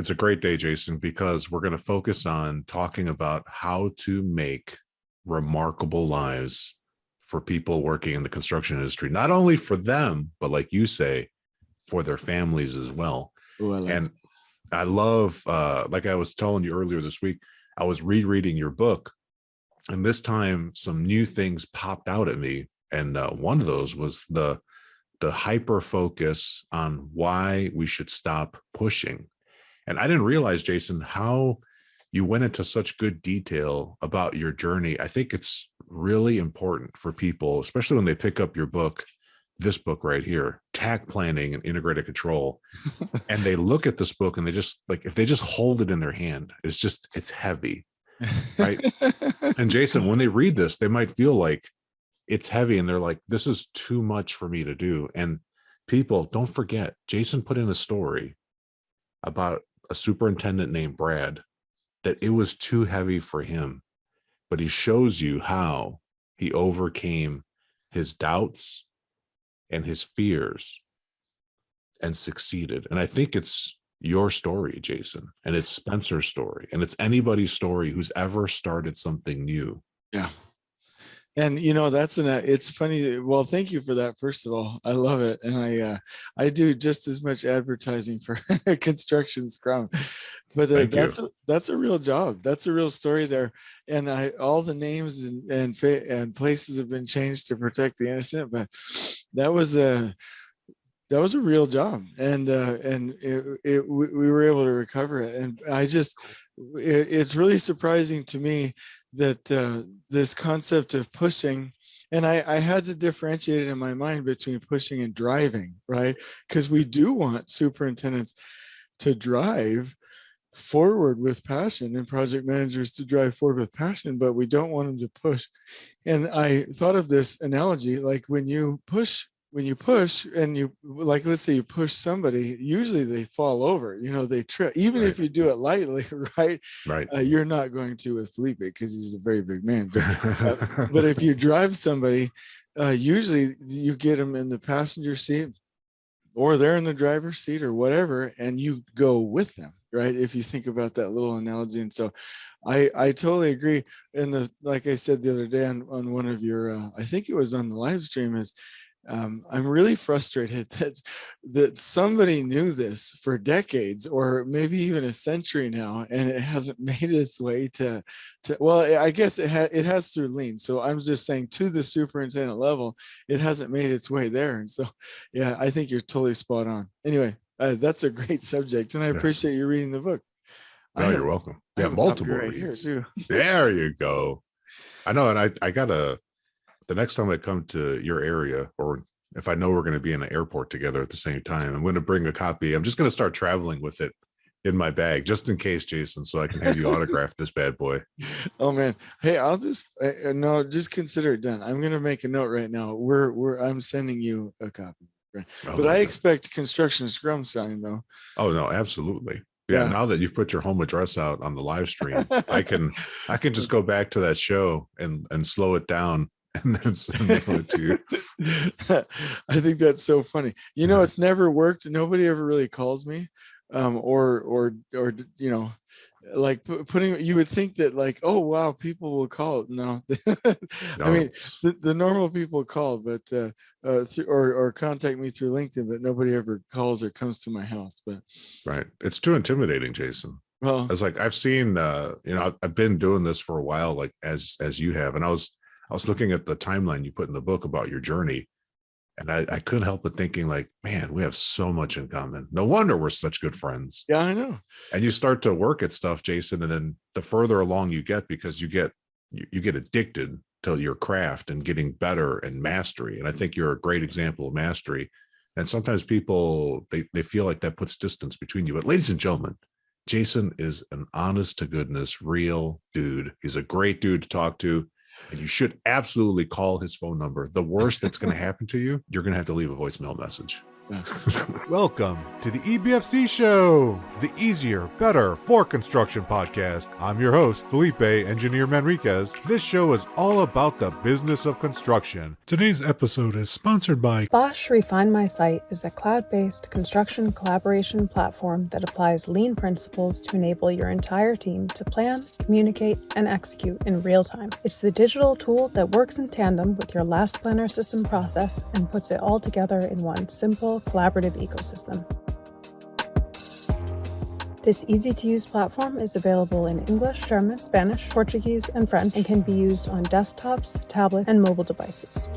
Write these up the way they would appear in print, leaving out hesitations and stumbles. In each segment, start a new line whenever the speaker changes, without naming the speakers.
It's a great day, Jason, because we're going to focus on talking about how to make remarkable lives for people working in the construction industry, not only for them, but like you say, for their families as well.
Ooh, I like
And
that.
I love, like I was telling you earlier this week, I was rereading your book, and this time some new things popped out at me. And one of those was the hyper focus on why we should stop pushing. And I didn't realize, Jason, how you went into such good detail about your journey. I think it's really important for people, especially when they pick up your book, this book right here, Takt Planning and Integrated Control. And they look at this book and they just like, if they just hold it in their hand, it's heavy, right? And Jason, when they read this, they might feel like it's heavy and they're like, this is too much for me to do. And people, don't forget, Jason put in a story about a superintendent named Brad, that it was too heavy for him, but he shows you how he overcame his doubts and his fears and succeeded. And I think it's your story, Jason, and it's Spencer's story, and it's anybody's story who's ever started something new.
Yeah. And it's funny. Well, thank you for that. First of all, I love it. And I do just as much advertising for construction Scrum, but that's a real job. That's a real story there. And all the names and places have been changed to protect the innocent, but that was a real job. And we were able to recover it. And it's really surprising to me that this concept of pushing, and I had to differentiate it in my mind between pushing and driving, right? Because we do want superintendents to drive forward with passion and project managers to drive forward with passion, but we don't want them to push. And I thought of this analogy, like when you push and you, like, let's say you push somebody, usually they fall over, they trip, even if you do it lightly, right?
Right.
You're not going to with Felipe because he's a very big man. But if you drive somebody, usually you get them in the passenger seat or they're in the driver's seat or whatever, and you go with them, right? If you think about that little analogy. And so I totally agree. And like I said the other day on one of your, I think it was on the live stream, is I'm really frustrated that somebody knew this for decades or maybe even a century now, and it hasn't made its way to well, I guess it has through Lean. So I'm just saying, to the superintendent level, it hasn't made its way there. And so, yeah, I think you're totally spot on. Anyway, that's a great subject, and I appreciate you reading the book.
No, you're welcome. Yeah, multiple
right
reads.
Here too.
There you go. I know, and I gotta, the next time I come to your area, or if I know we're going to be in an airport together at the same time, I'm going to bring a copy. I'm just going to start traveling with it in my bag, just in case, Jason, so I can have you autograph this bad boy.
Oh man. Hey, I'll just, no, just consider it done. I'm going to make a note right now. I'm sending you a copy. Right?
Oh,
but I expect construction Scrum sign though.
Oh no, absolutely. Yeah. Now that you've put your home address out on the live stream, I can just go back to that show and slow it down and then mail it to you.
I think that's so funny. It's never worked. Nobody ever really calls me, or like putting. You would think that, like, oh wow, people will call. No, I mean the normal people call, but or contact me through LinkedIn, but nobody ever calls or comes to my house. But
right, it's too intimidating, Jason.
Well,
it's like I've seen, I've been doing this for a while, like as you have, and I was looking at the timeline you put in the book about your journey, and I couldn't help but thinking, like, man, we have so much in common. No wonder we're such good friends.
Yeah, I know.
And you start to work at stuff, Jason, and then the further along you get, because you get addicted to your craft and getting better and mastery. And I think you're a great example of mastery. And sometimes people, they feel like that puts distance between you. But ladies and gentlemen, Jason is an honest to goodness, real dude. He's a great dude to talk to. And you should absolutely call his phone number. The worst that's going to happen to you, you're going to have to leave a voicemail message. Welcome to the EBFC show, the easier, better for construction podcast. I'm your host, Felipe Engineer Manriquez. This show is all about the business of construction. Today's episode is sponsored by
Bosch Refine My Site is a cloud-based construction collaboration platform that applies lean principles to enable your entire team to plan, communicate, and execute in real time. It's the digital tool that works in tandem with your last planner system process and puts it all together in one simple, collaborative ecosystem. This easy-to-use platform is available in English, German, Spanish, Portuguese, and French, and can be used on desktops, tablets, and mobile devices.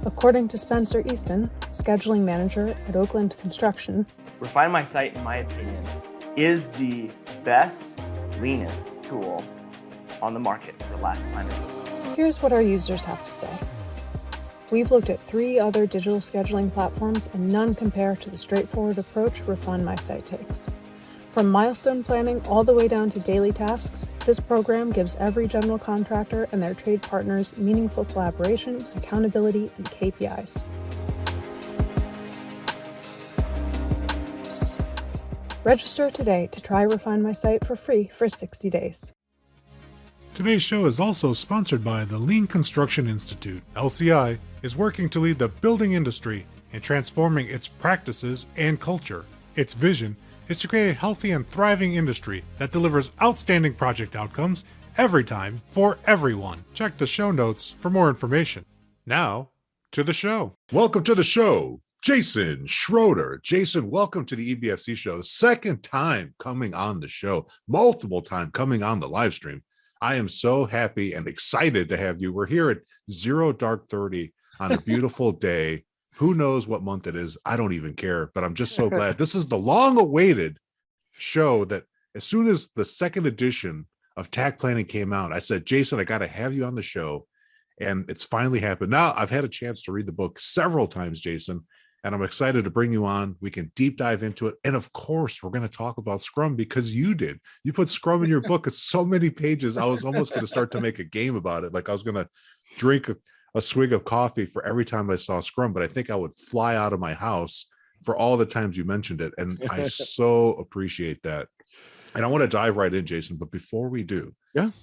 According to Spencer Easton, scheduling manager at Oakland Construction,
Refine My Site, in my opinion, is the best, leanest tool on the market for last planner system.
here's what our users have to say. We've looked at 3 other digital scheduling platforms and none compare to the straightforward approach Refine My Site takes. From milestone planning all the way down to daily tasks, this program gives every general contractor and their trade partners meaningful collaboration, accountability, and KPIs. Register today to try Refine My Site for free for 60 days.
Today's show is also sponsored by the Lean Construction Institute. LCI is working to lead the building industry in transforming its practices and culture. Its vision is to create a healthy and thriving industry that delivers outstanding project outcomes every time for everyone. Check the show notes for more information. Now, to the show. Welcome to the show, Jason Schroeder. Jason, welcome to the EBFC show. The second time coming on the show, multiple time coming on the live stream. I am so happy and excited to have you. We're here at 0:30 on a beautiful day. Who knows what month it is? I don't even care, but I'm just so glad. This is the long-awaited show that as soon as the second edition of Takt Planning came out, I said, Jason, I got to have you on the show. And it's finally happened. Now I've had a chance to read the book several times, Jason, and I'm excited to bring you on. We can deep dive into it. And of course, we're going to talk about Scrum because you did. You put Scrum in your book. It's so many pages. I was almost going to start to make a game about it. Like I was going to drink a swig of coffee for every time I saw Scrum, but I think I would fly out of my house for all the times you mentioned it. And I so appreciate that. And I want to dive right in, Jason. But before we do,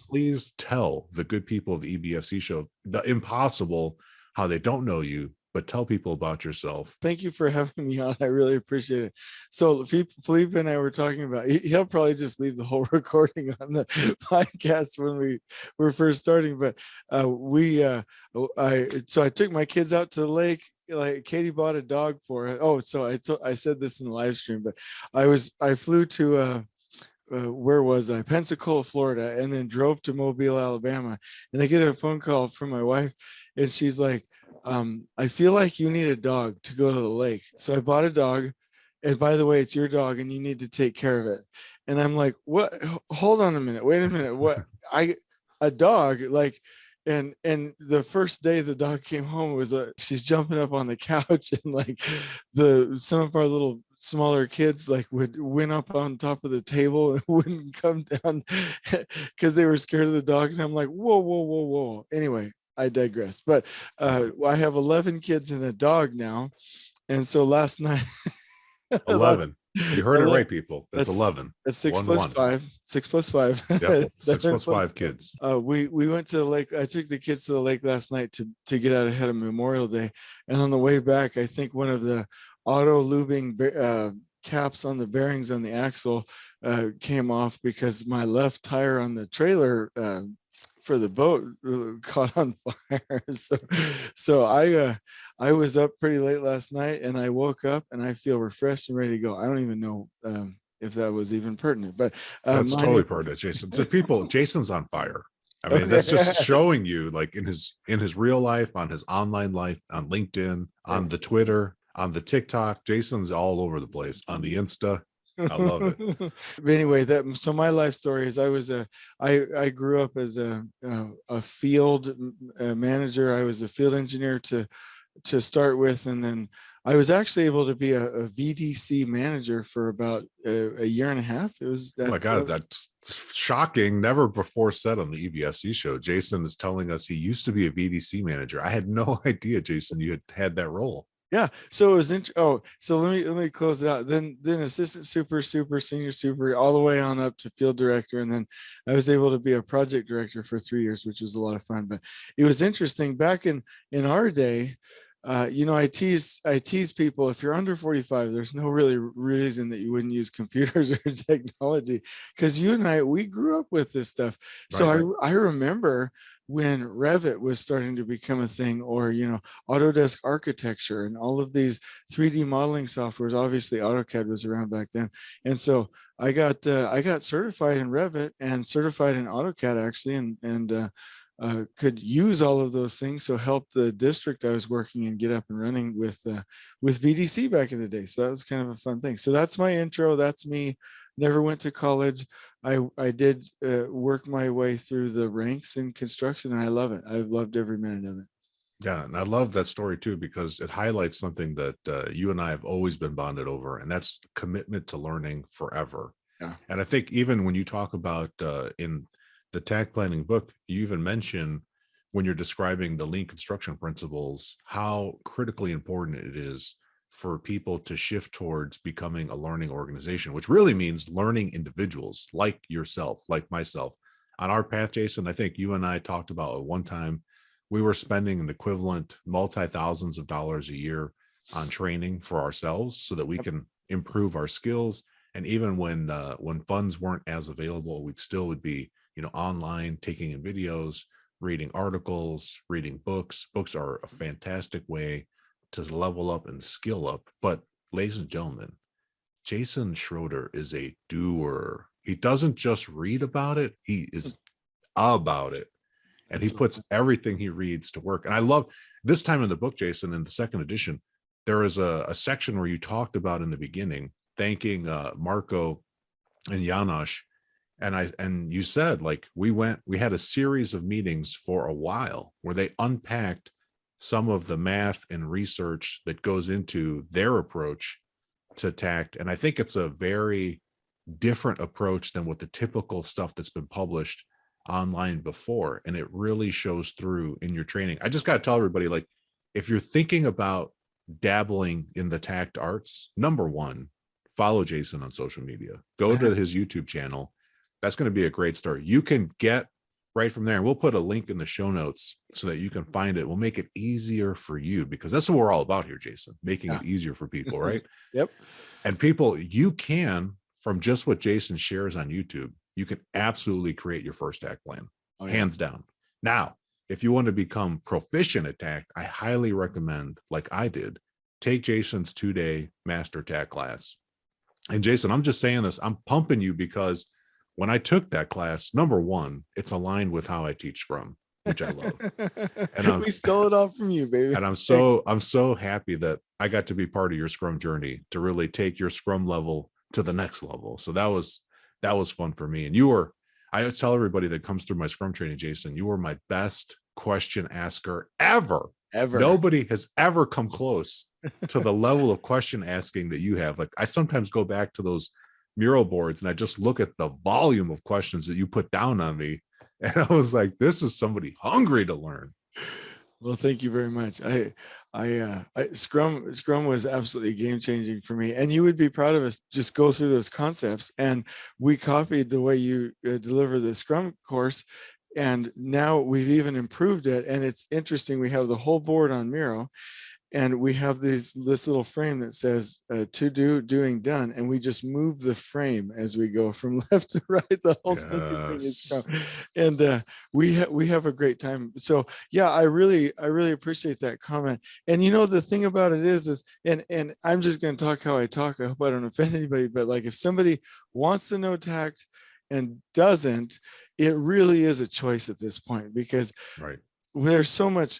please tell the good people of the EBFC show, the impossible, how they don't know you, but tell people about yourself.
Thank you for having me on. I really appreciate it. So Felipe and I were talking about, he'll probably just leave the whole recording on the podcast when we were first starting, but I took my kids out to the lake. Like Katie bought a dog for it. Oh, so I said this in the live stream, but I flew to where was I? Pensacola, Florida, and then drove to Mobile, Alabama. And I get a phone call from my wife, and she's like, I feel like you need a dog to go to the lake. So I bought a dog. And by the way, it's your dog and you need to take care of it. And I'm like, what? Hold on a minute. Wait a minute. What? A dog, like, and the first day the dog came home, it was she's jumping up on the couch, and like some of our little smaller kids like went up on top of the table and wouldn't come down because they were scared of the dog. And I'm like, whoa. Anyway, I digress. But I have 11 kids and a dog now. And so last night
11. You heard it right, people. That's 11.
That's 6 plus 5. 6 plus 5.
Yeah, 6 plus 5 kids.
We went to the lake. I took the kids to the lake last night to get out ahead of Memorial Day. And on the way back, I think one of the auto lubing caps on the bearings on the axle came off because my left tire on the trailer for the boat caught on fire. So I was up pretty late last night, and I woke up and I feel refreshed and ready to go. I don't even know if that was even pertinent, but
that's totally pertinent, Jason. To people, Jason's on fire. I mean, that's just showing you, like in his real life, on his online life, on LinkedIn, on the Twitter, on the TikTok. Jason's all over the place. On the Insta. I love it.
But anyway, so my life story is I grew up as a field manager. I was a field engineer to start with, and then I was actually able to be a VDC manager for about a year and a half. It was
Oh my God, that's shocking. Never before said on the EBFC show. Jason is telling us he used to be a VDC manager. I had no idea, Jason, you had that role.
Yeah. So it was so let me close it out. Then assistant super, senior super, all the way on up to field director. And then I was able to be a project director for 3 years, which was a lot of fun. But it was interesting back in our day. I tease people, if you're under 45, there's no really reason that you wouldn't use computers or technology, because you and we grew up with this stuff. So I remember when Revit was starting to become a thing, or Autodesk architecture and all of these 3D modeling softwares. Obviously AutoCAD was around back then, and so I got certified in Revit and certified in AutoCAD actually, and could use all of those things. So help the district I was working in get up and running with VDC back in the day. So that was kind of a fun thing. So that's my intro. That's me. Never went to college. I did work my way through the ranks in construction, and I love it. I've loved every minute of it.
Yeah, and I love that story too, because it highlights something that you and I have always been bonded over, and that's commitment to learning forever.
Yeah.
And I think even when you talk about in the Takt Planning book, you even mention, when you're describing the lean construction principles, how critically important it is for people to shift towards becoming a learning organization, which really means learning individuals like yourself, like myself. On our path, Jason, I think you and I talked about at one time, we were spending an equivalent multi-thousands of dollars a year on training for ourselves so that we can improve our skills. And even when funds weren't as available, would be online, taking in videos, reading articles, reading books. Books are a fantastic way to level up and skill up. But ladies and gentlemen, Jason Schroeder is a doer. He doesn't just read about it, he is about it. And he puts everything he reads to work. And I love this time in the book, Jason, in the second edition, there is a section where you talked about in the beginning, thanking Marco and Janosch. And you said, like, we had a series of meetings for a while where they unpacked some of the math and research that goes into their approach to Tact. And I think it's a very different approach than what the typical stuff that's been published online before. And it really shows through in your training. I just got to tell everybody, like, if you're thinking about dabbling in the Tact arts, number one, follow Jason on social media. Go to his YouTube channel. That's going to be a great start. You can get right from there. And we'll put a link in the show notes so that you can find it. We'll make it easier for you, because that's what we're all about here, Jason, making it easier for people, right?
Yep.
And people, you can, from just what Jason shares on YouTube, you can absolutely create your first Tact plan, hands down. Now, if you want to become proficient at Tact, I highly recommend, like I did, take Jason's 2-day master Tact class. And Jason, I'm just saying this, I'm pumping you, because when I took that class, number one, it's aligned with how I teach Scrum, which I love. And
we stole it all from you, baby.
And I'm so happy that I got to be part of your Scrum journey to really take your Scrum level to the next level. So that was fun for me. And I tell everybody that comes through my Scrum training, Jason, you were my best question asker ever. Nobody has ever come close to the level of question asking that you have. Like, I sometimes go back to those mural boards and I just look at the volume of questions that you put down on me, and I was like, this is somebody hungry to learn.
Well, thank you very much. Scrum was absolutely game changing for me, and you would be proud of us. Just go through those concepts, and we copied the way you deliver the Scrum course, and now we've even improved it. And it's interesting, we have the whole board on Miro, and we have this little frame that says to do, doing, done, and we just move the frame as we go from left to right. The whole thing is Scrum. And we have a great time. So yeah, I really appreciate that comment. And the thing about it is and I'm just going to talk how I talk. I hope I don't offend anybody, but like, if somebody wants to know Tact and doesn't, it really is a choice at this point, because there's so much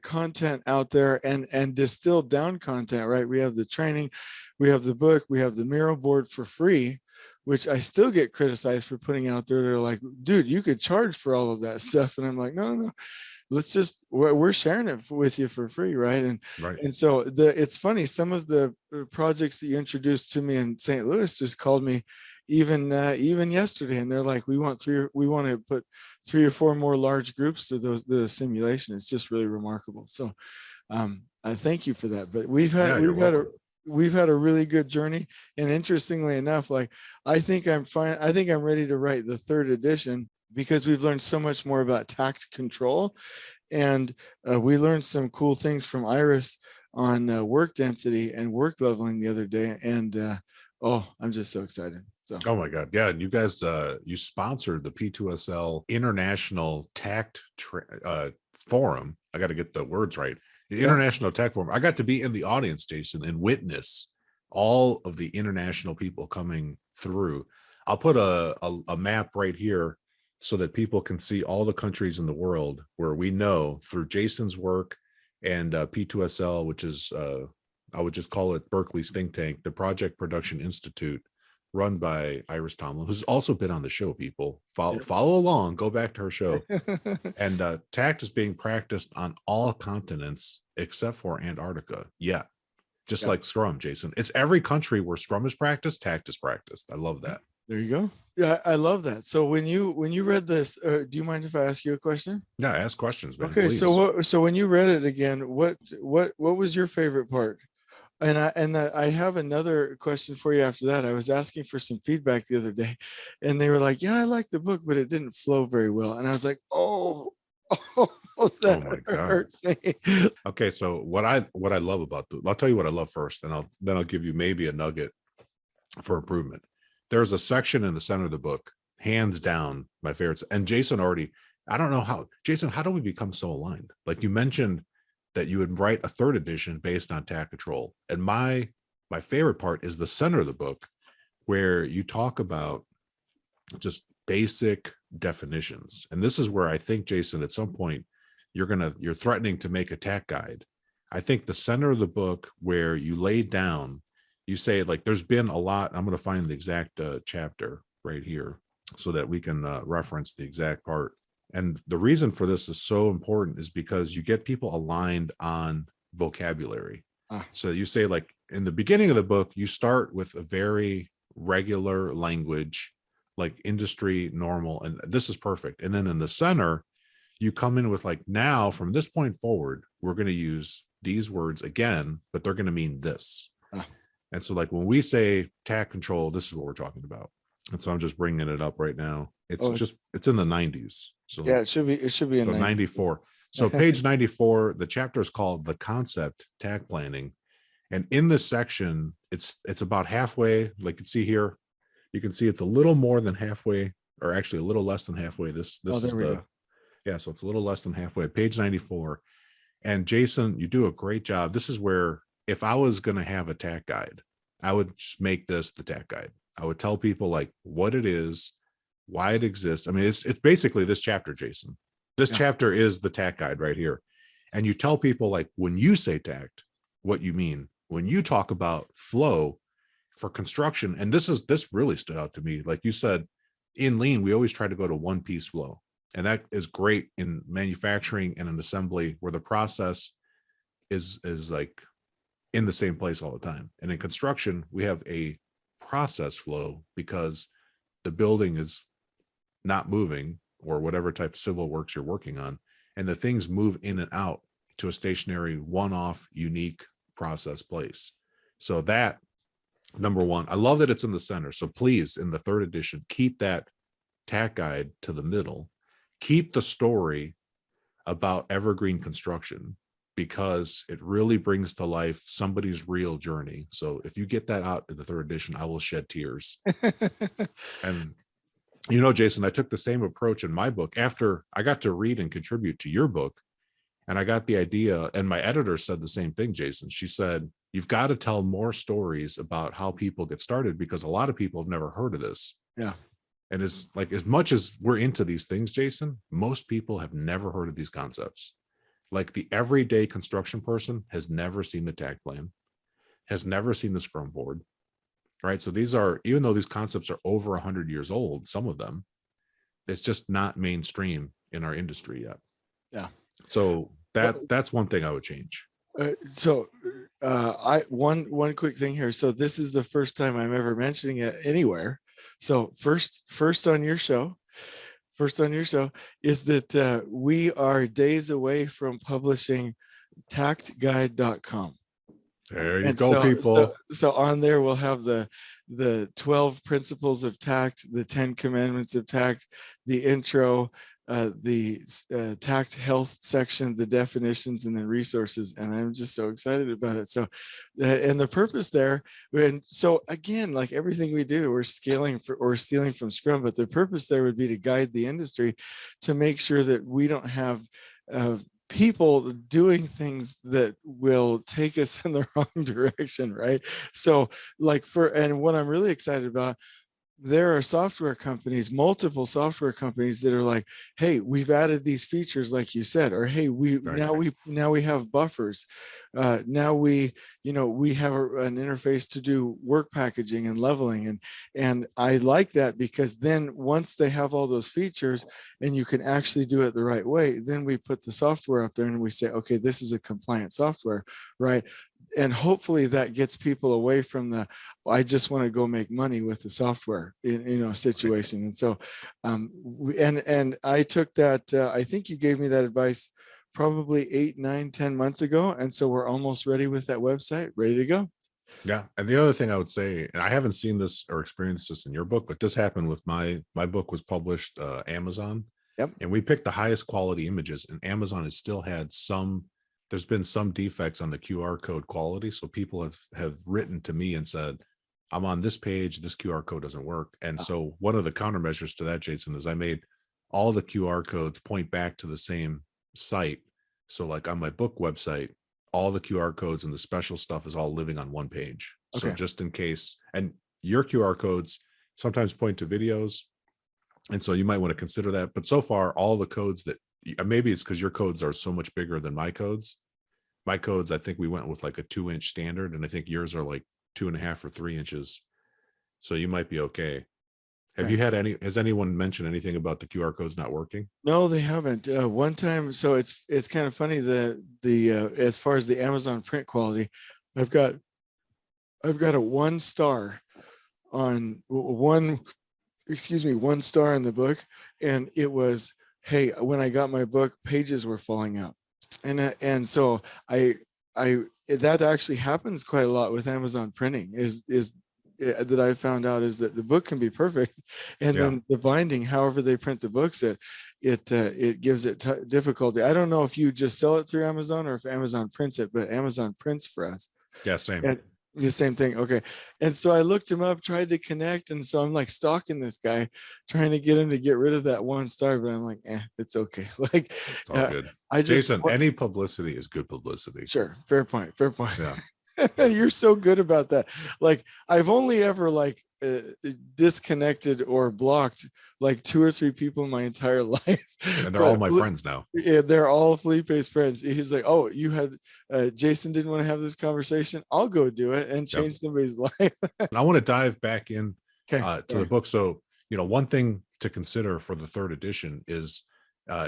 content out there, and distilled down content, right? We have the training, we have the book, we have the Miro board for free, which I still get criticized for putting out there. They're like, dude, you could charge for all of that stuff. And I'm like, no, let's just, we're sharing it with you for free. Right.
Right.
And so it's funny, some of the projects that you introduced to me in St. Louis just called me even yesterday. And they're like, we want to put 3 or 4 more large groups through the simulation. It's just really remarkable. So I thank you for that. But we've had a really good journey. And interestingly enough, like, I think I'm ready to write the 3rd edition, because we've learned so much more about tact control. And we learned some cool things from Iris on work density and work leveling the other day. And I'm just so excited. So.
Oh my God. Yeah. And you guys, you sponsored the P2SL International Tact Forum. I got to get the words right. The International Tact Forum. I got to be in the audience, Jason, and witness all of the international people coming through. I'll put a map right here so that people can see all the countries in the world where we know through Jason's work and P2SL, which is, I would just call it Berkeley's think tank, the Project Production Institute, run by Iris Tomlin, who's also been on the show. People follow along, go back to her show. And tact is being practiced on all continents except for Antarctica. Yeah. Just like Scrum, Jason. It's every country where Scrum is practiced, tact is practiced. I love that.
There you go. Yeah, I love that. So when you read this, do you mind if I ask you a question?
Yeah, ask questions, man.
Okay, please. So when you read it again, what was your favorite part? And I have another question for you after that. I was asking for some feedback the other day, and they were like, "Yeah, I like the book, but it didn't flow very well." And I was like, that hurts me.
Okay, so what I love about I'll tell you what I love first, and then I'll give you maybe a nugget for improvement. There's a section in the center of the book, hands down, my favorites. And Jason I don't know how, Jason, how do we become so aligned? Like, you mentioned that you would write a 3rd edition based on tact control. And my favorite part is the center of the book, where you talk about just basic definitions. And this is where I think, Jason, at some point, you're threatening to make a tact guide. I think the center of the book, where you lay down, you say, like, there's been a lot. I'm going to find the exact chapter right here so that we can reference the exact part. And the reason for this is so important is because you get people aligned on vocabulary. So you say, like, in the beginning of the book, you start with a very regular language, like industry normal, and this is perfect. And then in the center, you come in with, like, now from this point forward, we're going to use these words again, but they're going to mean this. And so, like, when we say tact control, this is what we're talking about. And so I'm just bringing it up right now. It's in the 90s. So
yeah, it should be in
94. So page 94, the chapter is called The Concept Takt Planning. And in this section, it's about halfway. Like, you can see here, you can see it's a little more than halfway, or actually a little less than halfway. This is so it's a little less than halfway, page 94. And Jason, you do a great job. This is where, if I was going to have a tact guide, I would just make this the tact guide. I would tell people, like, what it is, why it exists. I mean, it's basically this chapter, Jason. This chapter is the tact guide right here. And you tell people, like, when you say tact, what you mean. When you talk about flow for construction, and this really stood out to me. Like you said, in lean, we always try to go to one piece flow. And that is great in manufacturing and in assembly, where the process is like in the same place all the time. And in construction, we have a process flow because the building is not moving, or whatever type of civil works you're working on, and the things move in and out to a stationary, one-off, unique process place. So that, number one, I love that it's in the center. So please, in the 3rd edition, keep that tact guide to the middle. Keep the story about evergreen construction, because it really brings to life somebody's real journey. So if you get that out in the 3rd edition, I will shed tears. And Jason, I took the same approach in my book after I got to read and contribute to your book. And I got the idea, and my editor said the same thing, Jason. She said, you've got to tell more stories about how people get started, because a lot of people have never heard of this.
Yeah.
And it's like, as much as we're into these things, Jason, most people have never heard of these concepts. Like, the everyday construction person has never seen the tact plan, has never seen the Scrum board, right? So these are, even though these concepts are over 100 years old, some of them, it's just not mainstream in our industry yet.
Yeah.
So that's one thing I would change.
One quick thing here. So this is the first time I'm ever mentioning it anywhere. So first on your show is that we are days away from publishing tactguide.com.
There you go, people.
So on there we'll have the 12 principles of tact, the 10 commandments of tact, the intro, the tact health section, the definitions, and then resources. And I'm just so excited about it. So, and the purpose there, and so again, like everything we do, we're stealing from Scrum, but the purpose there would be to guide the industry to make sure that we don't have people doing things that will take us in the wrong direction, right? So and what I'm really excited about, there are software companies, multiple software companies that are like, hey, we've added these features, like you said, or hey, now we have buffers. Now we have an interface to do work packaging and leveling. And I like that, because then once they have all those features and you can actually do it the right way, then we put the software up there and we say, okay, this is a compliant software, right? And hopefully that gets people away from I just want to go make money with the software, situation. And so, and I took that, I think you gave me that advice probably 8, 9, 10 months ago. And so we're almost ready with that website, ready to go.
Yeah. And the other thing I would say, and I haven't seen this or experienced this in your book, but this happened with my book was published Amazon.
Yep.
And we picked the highest quality images, and Amazon has still had there's been some defects on the QR code quality. So people have written to me and said, I'm on this page, this QR code doesn't work. And so one of the countermeasures to that, Jason, is I made all the QR codes point back to the same site. So like on my book website, all the QR codes and the special stuff is all living on one page. Okay. So just in case, and your QR codes sometimes point to videos. And so you might want to consider that. But so far, all the codes that, maybe it's because your codes are so much bigger than my codes. My codes, I think we went with like a 2-inch standard, and I think yours are like 2.5 or 3 inches. So you might be okay. Have you had has anyone mentioned anything about the QR codes not working?
No, they haven't. One time, so it's kind of funny that as far as the Amazon print quality, I've got a 1 star on one star in the book, and it was, hey, when I got my book, pages were falling out. And so I that actually happens quite a lot with Amazon printing is that I found out, is that the book can be perfect, and then the binding, however they print the books, it gives it difficulty. I don't know if you just sell it through Amazon or if Amazon prints it, but Amazon prints for us.
Yeah, same.
And the same thing. Okay. And so I looked him up, tried to connect. And so I'm like stalking this guy, trying to get him to get rid of that 1 star, but I'm like, it's okay. Like,
it's all good. Jason, any publicity is good publicity.
Sure. Fair point.
Yeah.
You're so good about that. Like, I've only ever disconnected or blocked like 2 or 3 people in my entire life,
and they're all my friends now.
Yeah, they're all Felipe's friends. He's like, oh, you had Jason didn't want to have this conversation, I'll go do it and change somebody's life.
And I want to dive back in to
Sure.
the book. So one thing to consider for the 3rd edition is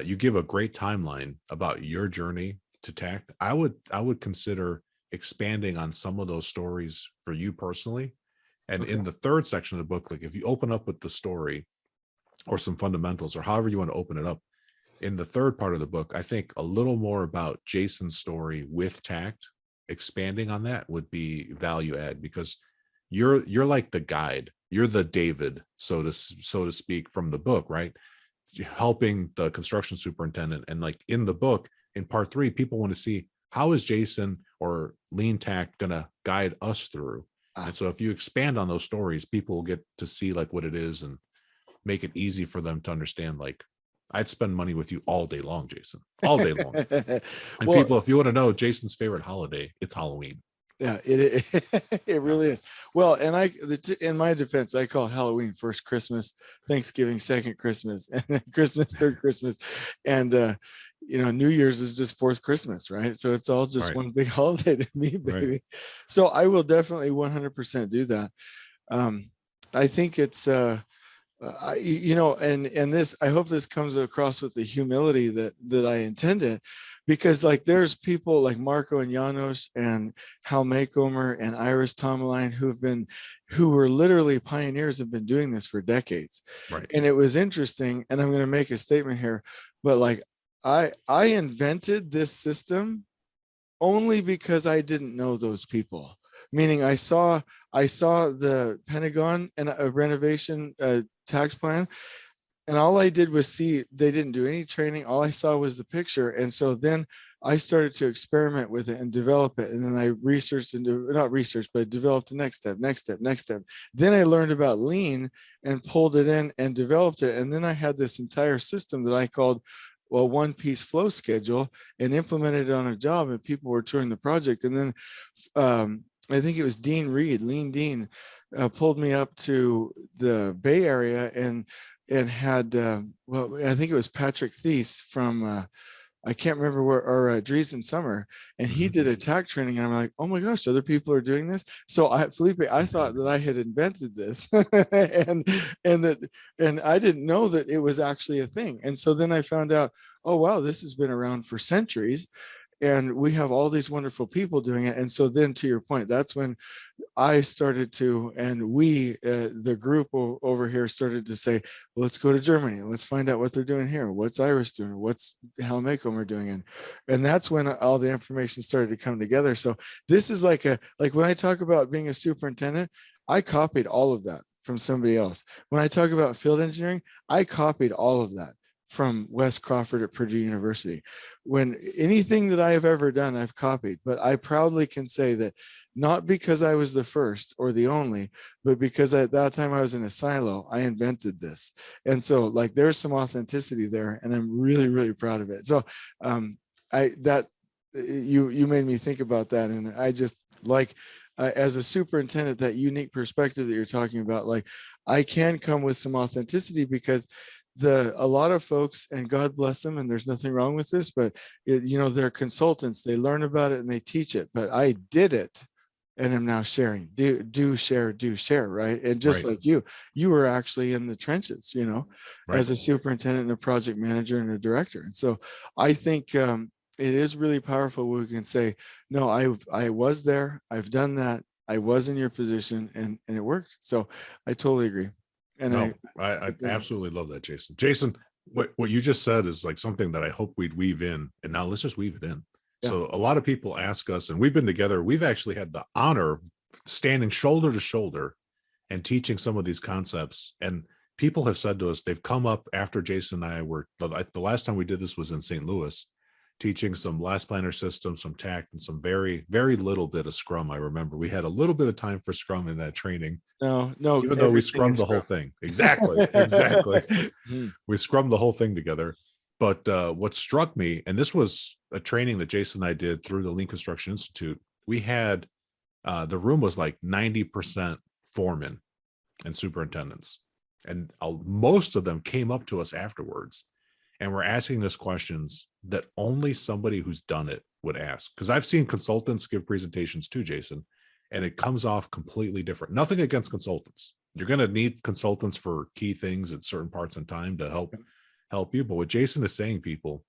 you give a great timeline about your journey to Tact. I would consider expanding on some of those stories for you personally. And in the 3rd section of the book, like if you open up with the story or some fundamentals or however you want to open it up, in the 3rd part of the book, I think a little more about Jason's story with Tact, expanding on that would be value add, because you're like the guide, you're the David, so to speak, from the book, right? Helping the construction superintendent. And like in the book, in part 3, people want to see, how is Jason or Lean Tact going to guide us through? And so if you expand on those stories, people will get to see like what it is and make it easy for them to understand. Like, I'd spend money with you all day long, Jason, all day long. And people, if you want to know Jason's favorite holiday, it's Halloween.
Yeah, it really is. Well, and in my defense, I call Halloween first Christmas, Thanksgiving second Christmas, and Christmas third Christmas, and New Year's is just 4th Christmas, right? So it's all just one big holiday to me, baby. Right. So I will definitely 100% do that. I think it's, and this, I hope this comes across with the humility that I intended, because like there's people like Marco and Janos and Hal Makeomer and Iris Tomaline who were literally pioneers, have been doing this for decades.
Right.
And it was interesting, and I'm going to make a statement here, but like I invented this system only because I didn't know those people. Meaning I saw the Pentagon and a renovation tax plan, and all I did was see, they didn't do any training. All I saw was the picture. And so then I started to experiment with it and develop it. And then I researched not researched, but developed the next step. Then I learned about lean and pulled it in and developed it. And then I had this entire system that I called, well, one piece flow schedule, and implemented it on a job, and people were touring the project. And then I think it was Dean Reed, Lean Dean, pulled me up to the Bay Area and had, I think it was Patrick Thies from, I can't remember where, or Dreesen Summer, and he did a tack training, and I'm like, oh my gosh, other people are doing this. So Felipe, I thought that I had invented this, and I didn't know that it was actually a thing. And so then I found out, oh wow, this has been around for centuries, and we have all these wonderful people doing it. And so then, to your point, that's when I started to, and we, the group over here, started to say, well, let's go to Germany and let's find out what they're doing here. What's Iris doing? What's Hal Makeomer doing? And that's when all the information started to come together. So this is like when I talk about being a superintendent, I copied all of that from somebody else. When I talk about field engineering, I copied all of that from Wes Crawford at Purdue University. When anything that I have ever done, I've copied, but I proudly can say that not because I was the first or the only, but because at that time I was in a silo, I invented this. And so like there's some authenticity there, and I'm really, really proud of it. So you made me think about that. And I just like, as a superintendent, that unique perspective that you're talking about, like I can come with some authenticity, because a lot of folks, and God bless them, and there's nothing wrong with this, but they're consultants, they learn about it and they teach it, but I did it and I'm now sharing. Do share, right? And just like you were actually in the trenches, as a superintendent and a project manager and a director. And so I think it is really powerful when we can say, no, I was there, I've done that, I was in your position, and it worked. So I totally agree. And
no, I absolutely love that, Jason. Jason, what you just said is like something that I hope we'd weave in, and now let's just weave it in. Yeah. So a lot of people ask us, and we've been together, we've actually had the honor of standing shoulder to shoulder and teaching some of these concepts. And people have said to us, they've come up after Jason and I were, the last time we did this was in St. Louis, teaching some last planner systems, some Tack, and some very, very little bit of Scrum. I remember we had a little bit of time for Scrum in that training.
No,
even though we scrummed the whole thing. Exactly. We scrummed the whole thing together. But what struck me, and this was a training that Jason and I did through the Lean Construction Institute, we had, the room was like 90% foremen and superintendents. And most of them came up to us afterwards and were asking us questions that only somebody who's done it would ask. Because I've seen consultants give presentations too, Jason, and it comes off completely different. Nothing against consultants. You're going to need consultants for key things at certain parts in time to help you. But what Jason is saying, people,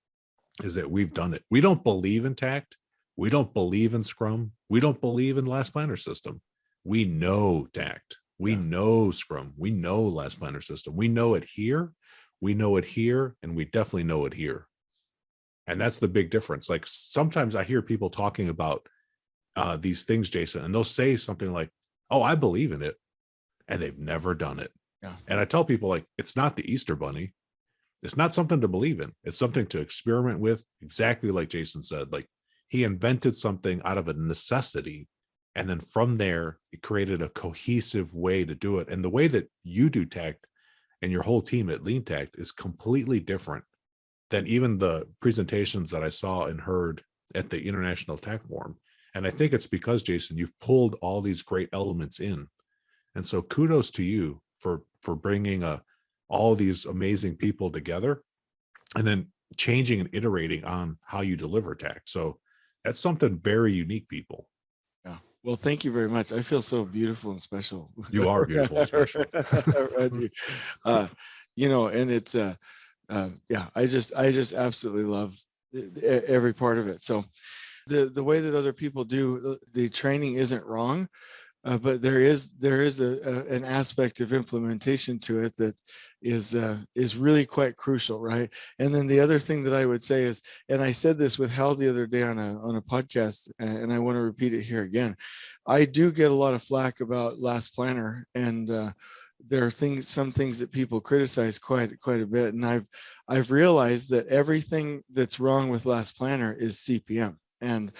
is that we've done it. We don't believe in Takt. We don't believe in Scrum. We don't believe in last planner system. We know Takt. We know Scrum. We know last planner system. We know it here. We know it here, and we definitely know it here. And that's the big difference. Like sometimes I hear people talking about these things, Jason, and they'll say something like, oh, I believe in it, and they've never done it. Yeah. And I tell people, like, it's not the Easter Bunny. It's not something to believe in. It's something to experiment with, exactly like Jason said. Like he invented something out of a necessity, and then from there, it created a cohesive way to do it. And the way that you do Takt and your whole team at Lean Takt is completely different than even the presentations that I saw and heard at the International Tack Forum. And I think it's because, Jason, you've pulled all these great elements in. And so kudos to you for bringing all these amazing people together and then changing and iterating on how you deliver Tack. So that's something very unique, people.
Yeah. Well, thank you very much. I feel so beautiful and special.
You are beautiful and special.
Around you. And it's yeah, I just absolutely love every part of it. So the way that other people do the training isn't wrong, but there is an aspect of implementation to it that is really quite crucial, right? And then the other thing that I would say is, and I said this with Hal the other day on a podcast, and I want to repeat it here again. I do get a lot of flack about Last Planner, and there are some things that people criticize quite a bit, and I've realized that everything that's wrong with Last Planner is CPM. And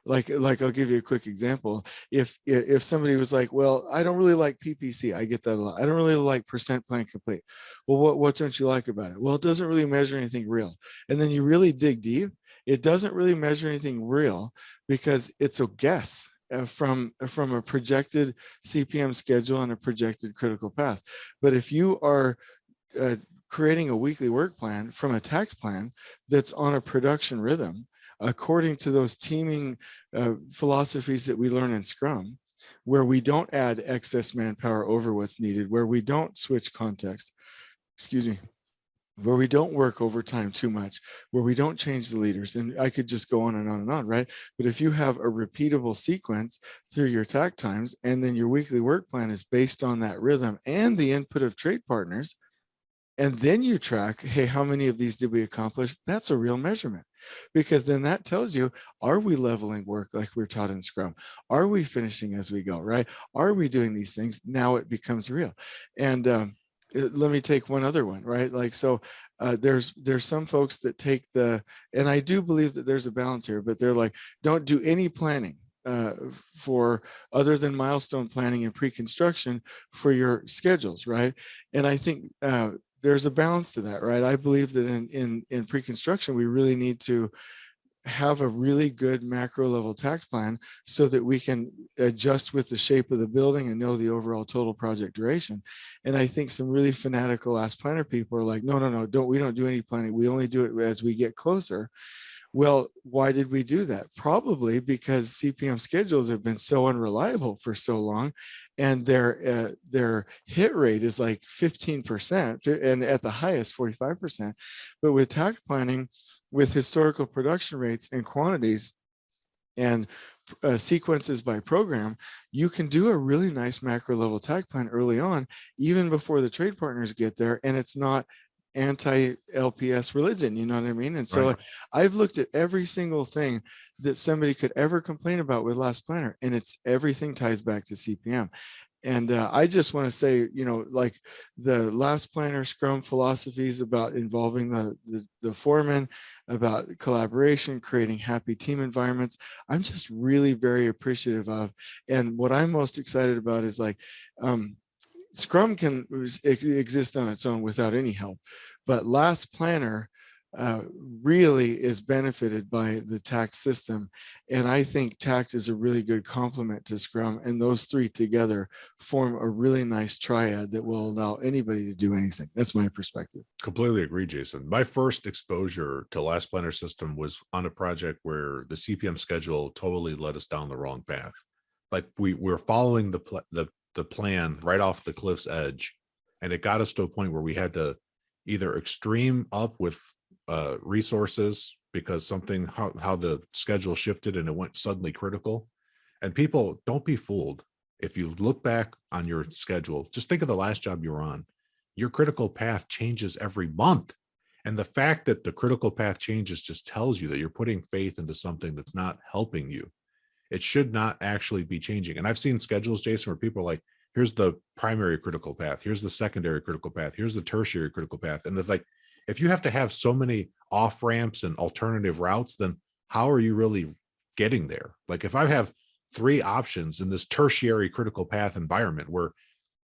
like I'll give you a quick example. If somebody was like, well, I don't really like PPC, I get that a lot. I don't really like percent plan complete. Well, what don't you like about it? Well, it doesn't really measure anything real. And then you really dig deep, it doesn't really measure anything real because it's a guess from a projected CPM schedule and a projected critical path. But if you are creating a weekly work plan from a Takt plan that's on a production rhythm, according to those teaming philosophies that we learn in Scrum, where we don't add excess manpower over what's needed, where we don't switch context, where we don't work overtime too much, where we don't change the leaders. And I could just go on and on and on, right? But if you have a repeatable sequence through your Tack times, and then your weekly work plan is based on that rhythm and the input of trade partners, and then you track, hey, how many of these did we accomplish? That's a real measurement, because then that tells you, are we leveling work like we're taught in Scrum? Are we finishing as we go, right? Are we doing these things? Now it becomes real. And let me take one other one, right? Like, so there's some folks that take and I do believe that there's a balance here, but they're like, don't do any planning for other than milestone planning and pre-construction for your schedules, right? And I think there's a balance to that, right? I believe that in pre-construction, we really need to have a really good macro level Takt plan so that we can adjust with the shape of the building and know the overall total project duration. And I think some really fanatical Last Planner people are like, no, we don't do any planning. We only do it as we get closer. Well, why did we do that? Probably because CPM schedules have been so unreliable for so long, and their hit rate is like 15%, and at the highest 45%. But with Takt planning, with historical production rates and quantities and sequences by program, you can do a really nice macro level Takt plan early on, even before the trade partners get there, and it's not anti-LPS religion, you know what I mean? And so I've looked at every single thing that somebody could ever complain about with Last Planner, and everything ties back to CPM. And I just want to say, like the Last Planner Scrum philosophies about involving the foreman, about collaboration, creating happy team environments, I'm just really very appreciative of. And what I'm most excited about is like, Scrum can exist on its own without any help, but Last Planner really is benefited by the Takt system. And I think Takt is a really good complement to Scrum, and those three together form a really nice triad that will allow anybody to do anything. That's my perspective.
Completely agree, Jason. My first exposure to Last Planner system was on a project where the CPM schedule totally led us down the wrong path. Like we're following the plan right off the cliff's edge, and it got us to a point where we had to either extreme up with resources because how the schedule shifted and it went suddenly critical. And people, don't be fooled. If you look back on your schedule, just think of the last job you were on. Your critical path changes every month, and the fact that the critical path changes just tells you that you're putting faith into something that's not helping you. It should not actually be changing. And I've seen schedules, Jason, where people are like, here's the primary critical path, here's the secondary critical path, here's the tertiary critical path. And it's like, if you have to have so many off ramps and alternative routes, then how are you really getting there? Like if I have 3 options in this tertiary critical path environment where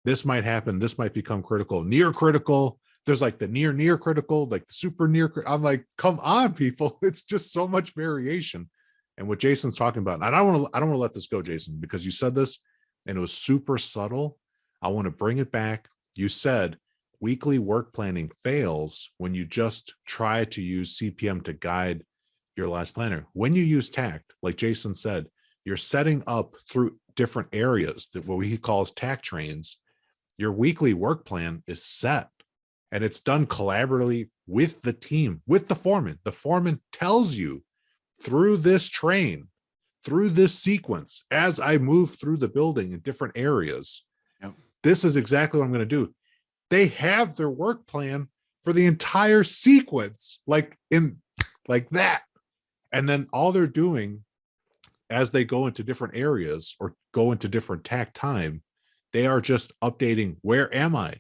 this might happen, this might become critical, near critical, there's like the near critical, like the super near. I'm like, come on, people. It's just so much variation. And what Jason's talking about, and I don't want to let this go, Jason, because you said this and it was super subtle. I want to bring it back. You said weekly work planning fails when you just try to use CPM to guide your Last Planner. When you use Takt, like Jason said, you're setting up through different areas that what he calls tack trains. Your weekly work plan is set, and it's done collaboratively with the team, with the foreman. The foreman tells you through this train, through this sequence, as I move through the building in different areas,
Yep.
this is exactly what I'm going to do. They have their work plan for the entire sequence, like that. And then all they're doing as they go into different areas or go into different tack time, they are just updating, where am I?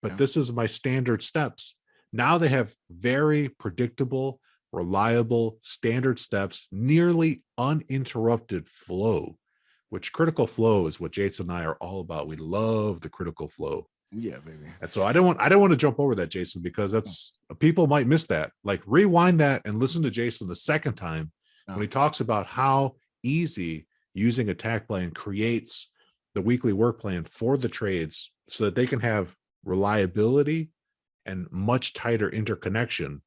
But
Yeah.
this is my standard steps. Now they have very predictable, reliable standard steps, nearly uninterrupted flow, which critical flow is what Jason and I are all about. We love the critical flow.
Yeah, baby.
And so I don't want to jump over that, Jason, because that's people might miss that. Like, rewind that and listen to Jason the second time when he talks about how easy using a tack plan creates the weekly work plan for the trades so that they can have reliability and much tighter interconnection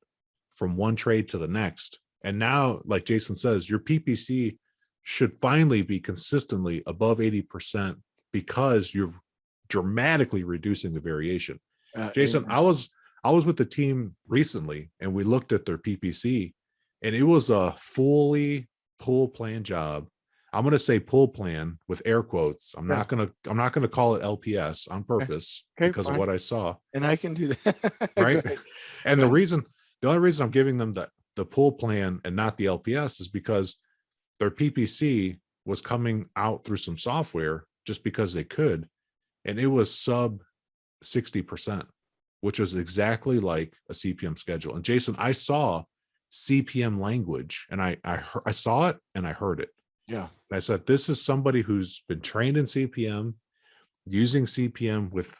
from one trade to the next. And now, like Jason says, your PPC should finally be consistently above 80% because you're dramatically reducing the variation. Jason, I was with the team recently and we looked at their PPC, and it was a fully pull plan job. I'm going to say pull plan with air quotes. I'm not going to call it LPS on purpose because fine. Of what I saw.
And I can do that.
Right. And the only reason I'm giving them the pull plan and not the LPS is because their PPC was coming out through some software just because they could. And it was sub 60%, which was exactly like a CPM schedule. And Jason, I saw CPM language, and I saw it and I heard it.
Yeah.
And I said, this is somebody who's been trained in CPM, using CPM with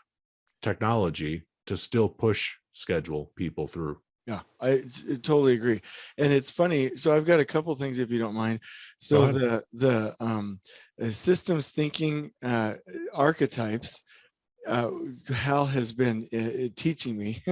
technology to still push schedule people through.
Yeah, I totally agree. And it's funny. So I've got a couple things, if you don't mind. So the systems thinking archetypes, Hal has been teaching me,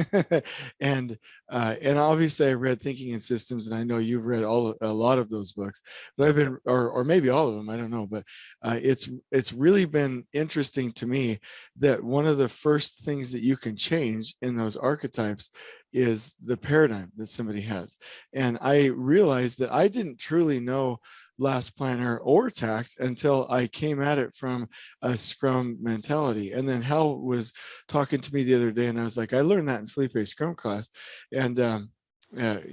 and obviously I read Thinking in Systems, and I know you've read a lot of those books, but I've been, or maybe all of them, I don't know, but it's really been interesting to me that one of the first things that you can change in those archetypes is the paradigm that somebody has. And I realized that I didn't truly know Last Planner or Takt until I came at it from a Scrum mentality. And then Hal was talking to me the other day, and I was like, I learned that in Felipe's Scrum class. And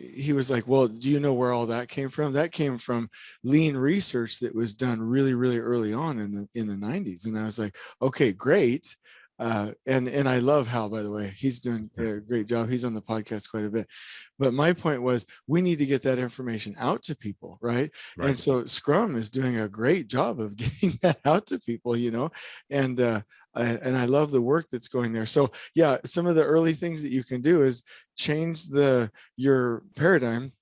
he was like, well, do you know where all that came from? That came from lean research that was done really, really early on in the 90s. And I was like, okay, great. And I love Hal, by the way. He's doing a great job. He's on the podcast quite a bit. But my point was, we need to get that information out to people, right? And so Scrum is doing a great job of getting that out to people, and I love the work that's going there. So yeah, some of the early things that you can do is change your paradigm,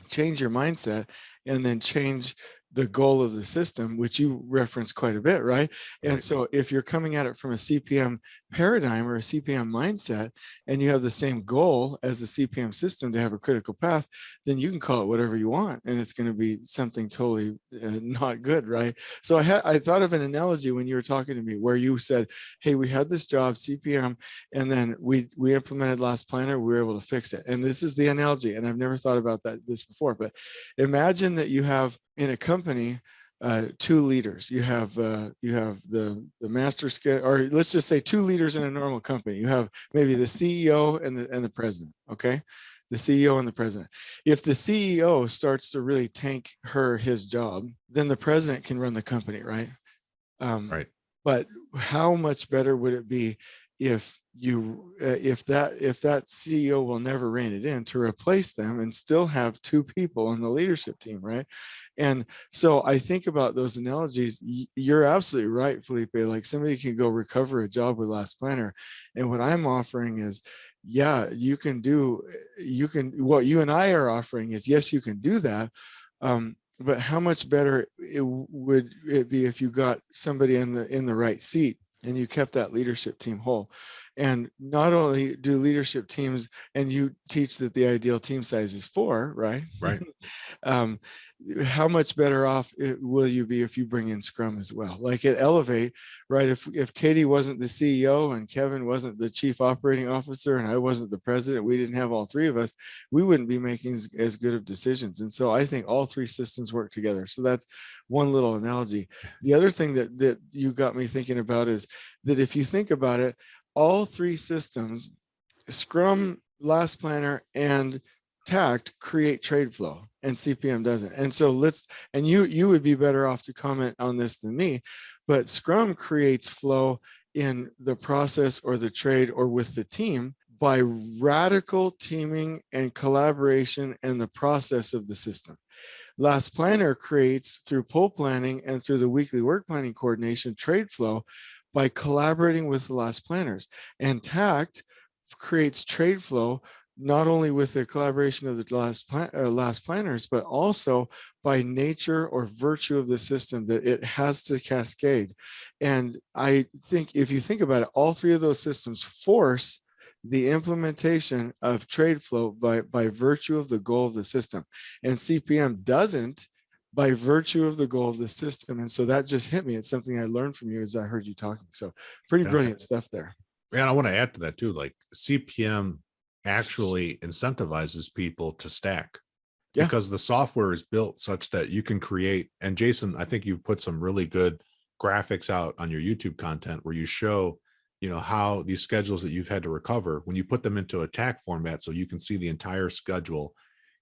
change your mindset, and then change the goal of the system, which you reference quite a bit, right? And so if you're coming at it from a CPM paradigm or a CPM mindset, and you have the same goal as the CPM system to have a critical path, then you can call it whatever you want, and it's going to be something totally not good, right? So I thought of an analogy when you were talking to me where you said, hey, we had this job, CPM, and then we implemented Last Planner, we were able to fix it. And this is the analogy, and I've never thought about this before, but imagine that you have in a company two leaders. You have the master scale, or let's just say two leaders in a normal company. You have maybe the CEO and the president. Okay, the CEO and the president. If the CEO starts to really tank his job, then the president can run the company, right?
Right.
But how much better would it be if that CEO will never rein it in, to replace them and still have two people on the leadership team, right? And so I think about those analogies. You're absolutely right, Felipe. Like, somebody can go recover a job with Last Planner, and what I'm offering is, yeah, what you and I are offering is, yes, you can do that. But how much better would it be if you got somebody in the right seat and you kept that leadership team whole? And not only do leadership teams, and you teach that the ideal team size is 4, right?
Right.
um, how much better off will you be if you bring in Scrum as well? Like at Elevate, right? If Katie wasn't the CEO and Kevin wasn't the chief operating officer and I wasn't the president, we didn't have all 3 of us, we wouldn't be making as good of decisions. And so I think all 3 systems work together. So that's one little analogy. The other thing that you got me thinking about is that if you think about it, all 3 systems, Scrum, Last Planner, and Takt, create trade flow, and CPM doesn't. And so and you would be better off to comment on this than me, but Scrum creates flow in the process or the trade or with the team by radical teaming and collaboration and the process of the system. Last Planner creates through pull planning and through the weekly work planning coordination trade flow by collaborating with the last planners. And Takt creates trade flow not only with the collaboration of the last planners, but also by nature or virtue of the system that it has to cascade. And I think if you think about it, all 3 of those systems force the implementation of trade flow by virtue of the goal of the system. And CPM doesn't, by virtue of the goal of the system. And so that just hit me. It's something I learned from you as I heard you talking. So pretty brilliant stuff there.
And I want to add to that too, like CPM actually incentivizes people to stack because the software is built such that you can create. And Jason, I think you've put some really good graphics out on your YouTube content where you show, how these schedules that you've had to recover, when you put them into a Tack format, so you can see the entire schedule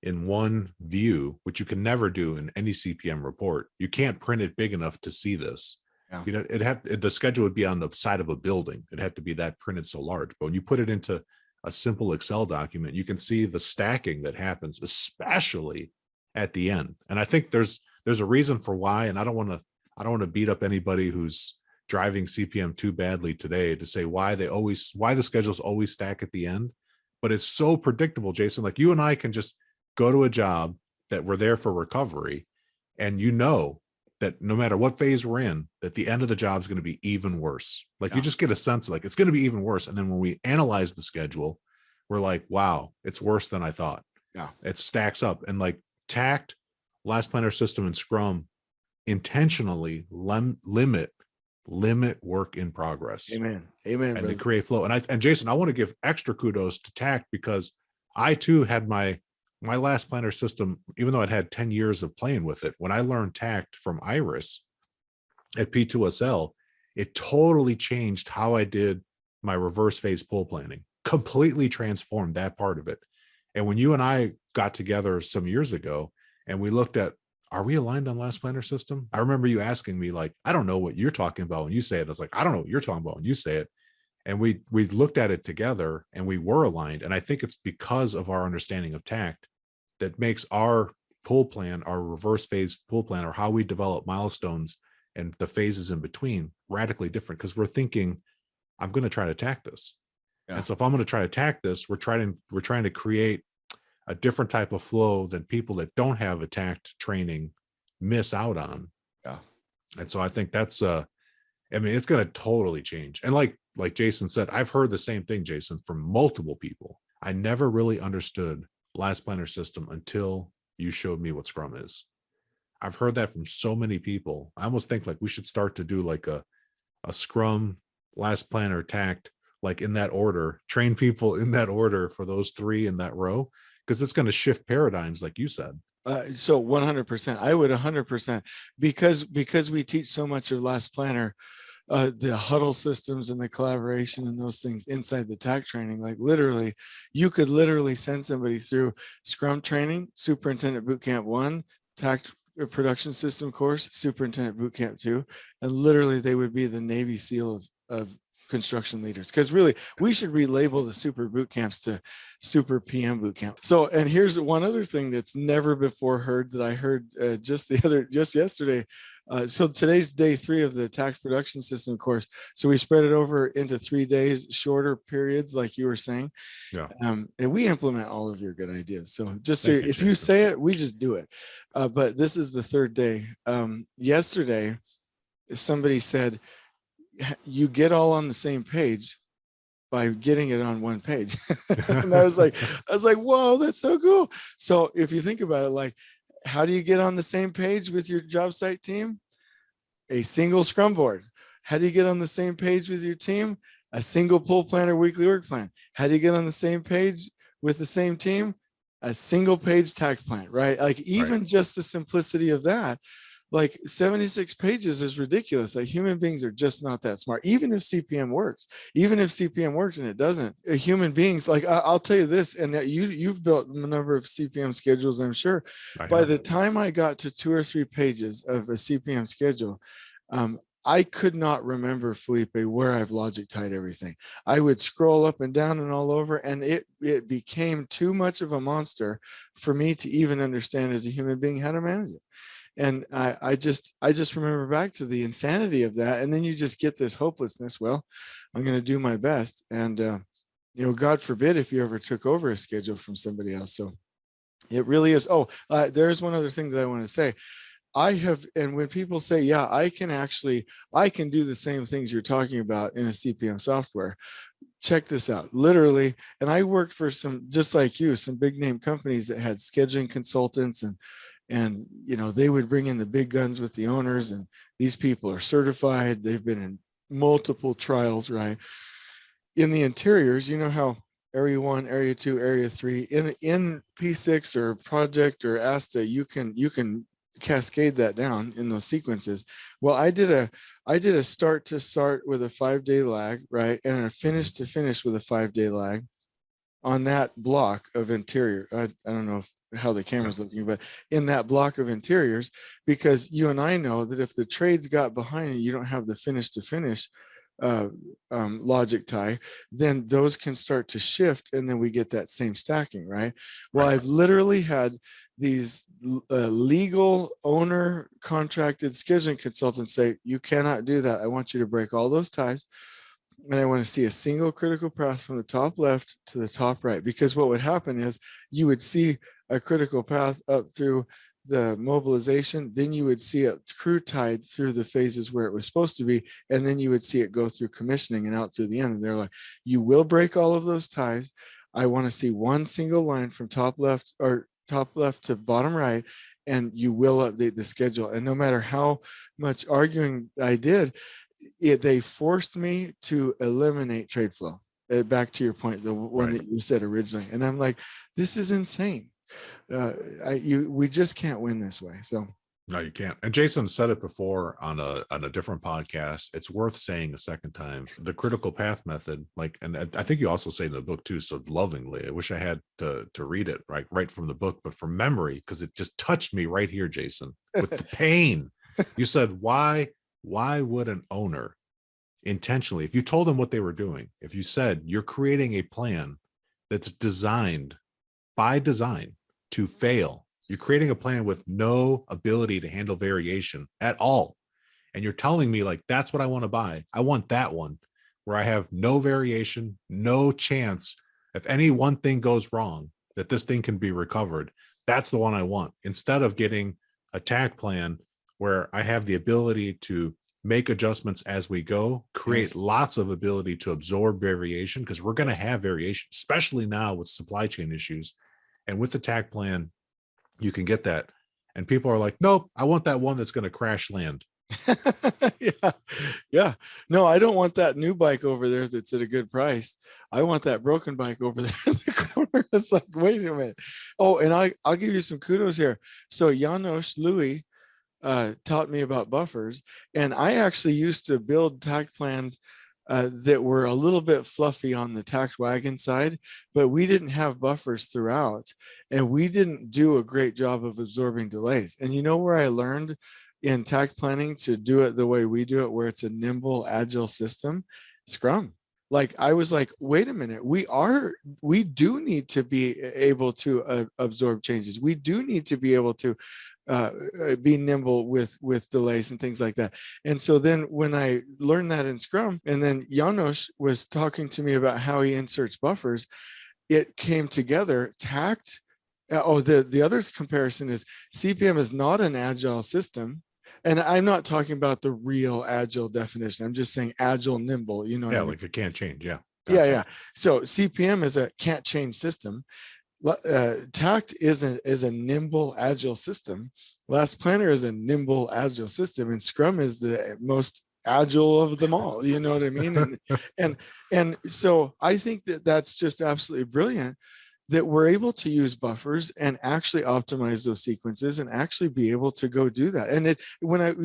in one view, which you can never do in any CPM report. You can't print it big enough to see this. Yeah. The schedule would be on the side of a building. It'd have to be that printed so large. But when you put it into a simple Excel document, you can see the stacking that happens, especially at the end. And I think there's a reason for why. And I don't want to beat up anybody who's driving CPM too badly today to say why the schedules always stack at the end. But it's so predictable, Jason. Like you and I can just go to a job that we're there for recovery, and that no matter what phase we're in, that the end of the job is going to be even worse. Like you just get a sense of like, it's going to be even worse. And then when we analyze the schedule, we're like, wow, it's worse than I thought. Yeah. It stacks up. And like Takt, Last Planner system, and Scrum intentionally limit work in progress.
Amen.
And they create flow. And Jason, I want to give extra kudos to Takt because I too had my Last Planner system, even though I'd had 10 years of playing with it, when I learned Takt from Iris at P2SL, it totally changed how I did my reverse phase pull planning, completely transformed that part of it. And when you and I got together some years ago and we looked at, are we aligned on Last Planner system? I remember you asking me like, I don't know what you're talking about when you say it. I was like, I don't know what you're talking about when you say it. And we looked at it together and we were aligned. And I think it's because of our understanding of Takt that makes our pull plan, our reverse phase pull plan, or how we develop milestones and the phases in between radically different. Because we're thinking, I'm going to try to attack this. Yeah. And so if I'm going to try to attack this, we're trying to create a different type of flow that people that don't have a Takt training miss out on. Yeah. And so I think that's it's going to totally change. And like Jason said, I've heard the same thing, Jason, from multiple people. I never really understood Last Planner system until you showed me what Scrum is. I've heard that from so many people. I almost think like we should start to do like a Scrum, Last Planner, Takt, like in that order, train people in that order for those 3 in that row, because it's going to shift paradigms, like you said.
So 100%, I would 100%, because we teach so much of Last Planner, the huddle systems and the collaboration and those things inside the Tack training. Like literally, you could literally send somebody through Scrum training, Superintendent Bootcamp 1, Tack production system course, Superintendent Bootcamp 2, and literally they would be the Navy SEAL of construction leaders. Because really, we should relabel the super boot camps to super PM boot camp. So, and here's one other thing that's never before heard that I heard just yesterday. So today's day 3 of the Tack production system course. So we spread it over into 3 days, shorter periods, like you were saying. Yeah. And we implement all of your good ideas. So just if you say it, we just do it. But this is the 3rd day. Yesterday, somebody said, you get all on the same page by getting it on one page. And I was like, whoa, that's so cool. So if you think about it, like, how do you get on the same page with your job site team? A single Scrum board. How do you get on the same page with your team? A single pull plan or weekly work plan. How do you get on the same page with the same team? A single page Takt plan, right? Like even just the simplicity of that, like 76 pages is ridiculous. Like human beings are just not that smart. Even if CPM works, and it doesn't, human beings, like I'll tell you this, and that you've built a number of CPM schedules, I'm sure. By the time I got to 2 or 3 pages of a CPM schedule, I could not remember, Felipe, where I've logic tied everything. I would scroll up and down and all over, and it became too much of a monster for me to even understand as a human being how to manage it. And I just remember back to the insanity of that. And then you just get this hopelessness. Well, I'm going to do my best. And, God forbid if you ever took over a schedule from somebody else. So it really is. Oh, there's one other thing that I want to say. And when people say, yeah, I can do the same things you're talking about in a CPM software. Check this out, literally. And I worked for some, just like you, some big name companies that had scheduling consultants, and they would bring in the big guns with the owners, and these people are certified. They've been in multiple trials, right? In the interiors, you know how Area 1, Area 2, Area 3, in P6 or Project or ASTA, you can cascade that down in those sequences. Well, I did a start to start with a 5-day lag, right? And a finish to finish with a 5-day lag on that block of interior. I don't know how the camera's looking, but in that block of interiors, because you and I know that if the trades got behind you don't have the finish to finish logic tie, then those can start to shift, and then we get that same stacking, right? Well, I've literally had these legal owner contracted scheduling consultants say, you cannot do that. I want you to break all those ties, and I want to see a single critical path from the top left to the top right. Because what would happen is you would see a critical path up through the mobilization, then you would see it crew tied through the phases where it was supposed to be, and then you would see it go through commissioning and out through the end. And they're like, you will break all of those ties. I want to see one single line from top left to bottom right, and you will update the schedule. And no matter how much arguing I did, they forced me to eliminate trade flow. Back to your point, the one that you said originally. And I'm like, this is insane. We just can't win this way. So
no, you can't. And Jason said it before on a different podcast. It's worth saying a second time. The critical path method, and I think you also say in the book too, so lovingly. I wish I had to read it right from the book, but from memory, because it just touched me right here, Jason, with the pain. You said, why would an owner intentionally, if you told them what they were doing, if you said you're creating a plan that's designed by design to fail, you're creating a plan with no ability to handle variation at all, and you're telling me, like, that's what I want to buy. I want that one where I have no variation, no chance if any one thing goes wrong that this thing can be recovered. That's the one I want, instead of getting a Tack plan where I have the ability to make adjustments as we go, create lots of ability to absorb variation, because we're going to have variation, especially now with supply chain issues. And with the Tack plan, you can get that. And people are like, nope, I want that one that's going to crash land.
Yeah. No, I don't want that new bike over there that's at a good price. I want that broken bike over there in the corner. It's like, wait a minute. Oh, and I'll give you some kudos here. So Janos Louis taught me about buffers, and I actually used to build Takt plans that were a little bit fluffy on the Takt wagon side, but we didn't have buffers throughout, and we didn't do a great job of absorbing delays. And you know where I learned in Takt planning to do it the way we do it, where it's a nimble, agile system? Scrum. Like, I was like, wait a minute, we do need to be able to absorb changes. We do need to be able to be nimble with delays and things like that. And so then when I learned that in Scrum, and then Janos was talking to me about how he inserts buffers, it came together. Takt. The other comparison is CPM is not an agile system. And I'm not talking about the real agile definition. I'm just saying agile, nimble, you know.
Yeah, like it can't change. Yeah.
Yeah. So CPM is a can't change system. Takt is a nimble, agile system. Last Planner is a nimble, agile system, and Scrum is the most agile of them all. You know what I mean? And so I think that that's just absolutely brilliant that we're able to use buffers and actually optimize those sequences and actually be able to go do that. And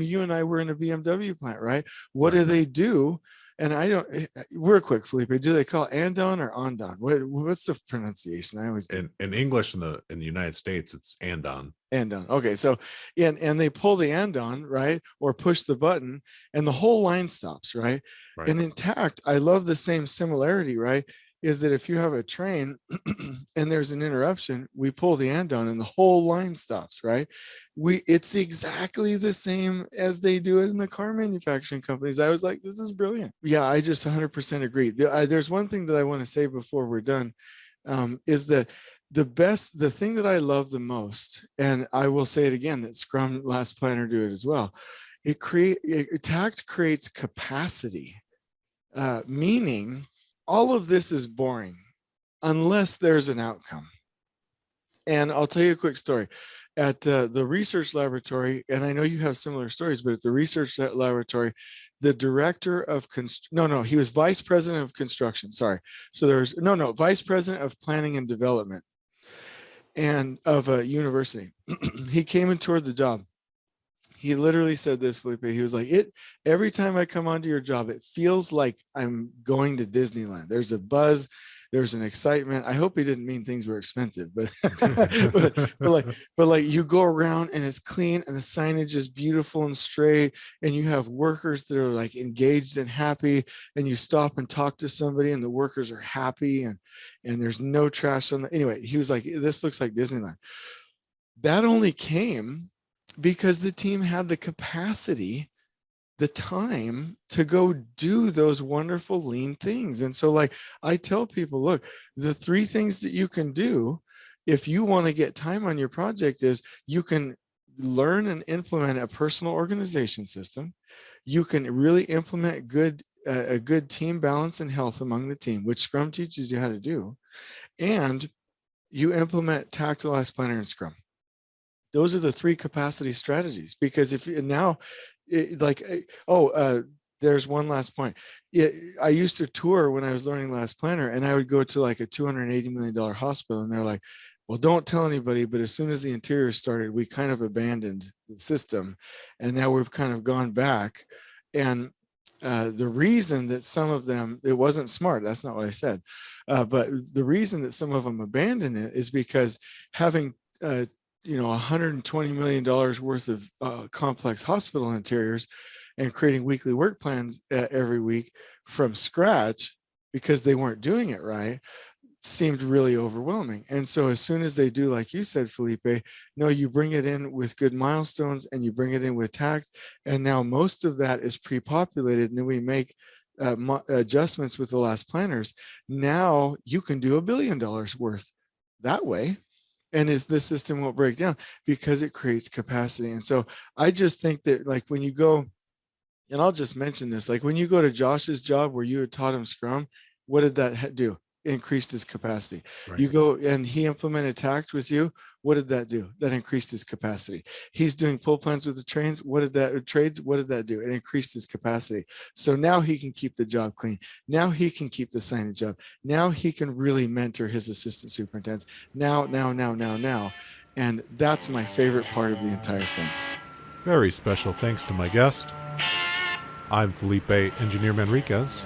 you and I were in a BMW plant, right? What do they do? And I don't, real quick, Felipe, do they call it andon or andon? What's the pronunciation? I always
in English in the United States, it's andon.
Andon. Okay. So, and they pull the andon, right? Or push the button and the whole line stops, right? And in Takt, I love the same similarity, right? Is that if you have a train and there's an interruption, we pull the andon and the whole line stops, right? It's exactly the same as they do it in the car manufacturing companies. I was like, this is brilliant. Yeah, I just 100% agree. There's one thing that I want to say before we're done, is that the thing that I love the most, and I will say it again, that Scrum, Last Planner do it as well. Takt creates capacity, meaning all of this is boring unless there's an outcome. And I'll tell you a quick story. At the research laboratory, and I know you have similar stories, but at the research laboratory, the director of he was vice president of construction. Sorry. So there's vice president of planning and development and of a university. He came and toured the job. He literally said this, Felipe. He was like, every time I come onto your job, it feels like I'm going to Disneyland. There's a buzz, there's an excitement. I hope he didn't mean things were expensive, but but like you go around and it's clean and the signage is beautiful and straight, and you have workers that are like engaged and happy, and you stop and talk to somebody and the workers are happy, and there's no trash on the, anyway, he was like, this looks like Disneyland. That only came because the team had the capacity, the time to go do those wonderful lean things. And so like I tell people, look, the 3 things that you can do if you want to get time on your project is you can learn and implement a personal organization system. You can really implement a good team balance and health among the team, which Scrum teaches you how to do. And you implement Takt Planner and Scrum. Those are the 3 capacity strategies, because if you now there's one last point. I used to tour when I was learning Last Planner, and I would go to like a $280 million hospital, and they're like, well, don't tell anybody, but as soon as the interior started, we kind of abandoned the system, and now we've kind of gone back. And the reason that some of them, it wasn't smart, that's not what I said, but the reason that some of them abandoned it is because having $120 million worth of complex hospital interiors and creating weekly work plans every week from scratch because they weren't doing it right seemed really overwhelming. And so as soon as they do, like you said, Felipe, you bring it in with good milestones and you bring it in with Takt, and now most of that is pre-populated, and then we make adjustments with the Last Planners. Now you can do $1 billion worth that way. And the system won't break down because it creates capacity. And so I just think that like when you go, and I'll just mention this, like when you go to Josh's job where you had taught him Scrum, what did that do? Increased his capacity. Right. You go and he implemented Takt with you. What did that do? That increased his capacity. He's doing pull plans with the trains. What did that do? It increased his capacity. So now he can keep the job clean. Now he can keep the signage up. Now he can really mentor his assistant superintendents. Now. And that's my favorite part of the entire thing.
Very special thanks to my guest. I'm Felipe Engineer Manriquez.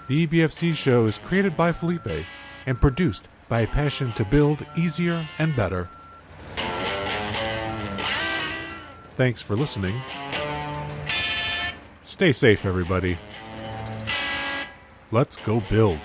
The EBFC show is created by Felipe and produced by a passion to build easier and better. Thanks for listening. Stay safe, everybody. Let's go build.